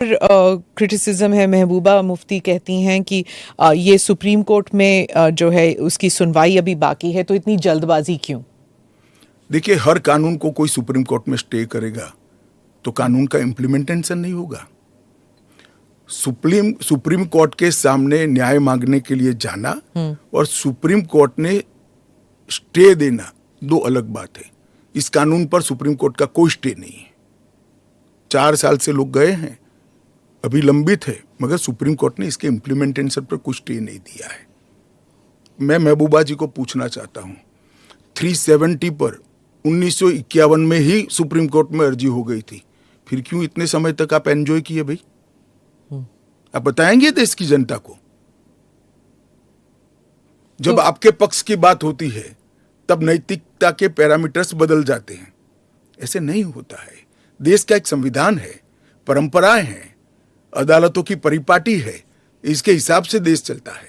Criticism है, महबूबा मुफ्ती कहती हैं कि ये सुप्रीम कोर्ट में जो है उसकी सुनवाई अभी बाकी है, तो इतनी जल्दबाजी क्यों? देखिए, हर कानून को कोई सुप्रीम कोर्ट में स्टे करेगा तो कानून का इम्प्लीमेंटेशन नहीं होगा। सुप्रीम कोर्ट के सामने न्याय मांगने के लिए जाना और सुप्रीम कोर्ट ने स्टे देना दो अलग बात है। इस कानून पर सुप्रीम कोर्ट का कोई स्टे नहीं है। 4 साल से लोग गए हैं, अभी लंबित है, मगर सुप्रीम कोर्ट ने इसके इम्प्लीमेंटेशन पर कुछ स्टे नहीं दिया है। मैं महबूबा जी को पूछना चाहता हूं, 370 पर 1951 में ही सुप्रीम कोर्ट में अर्जी हो गई थी, फिर क्यों इतने समय तक आप एंजॉय किए भाई? आप बताएंगे देश की जनता को? जब तो आपके पक्ष की बात होती है तब नैतिकता के पैरामीटर्स बदल जाते हैं। ऐसे नहीं होता है। देश का एक संविधान है, परंपराएं हैं, अदालतों की परिपाटी है, इसके हिसाब से देश चलता है।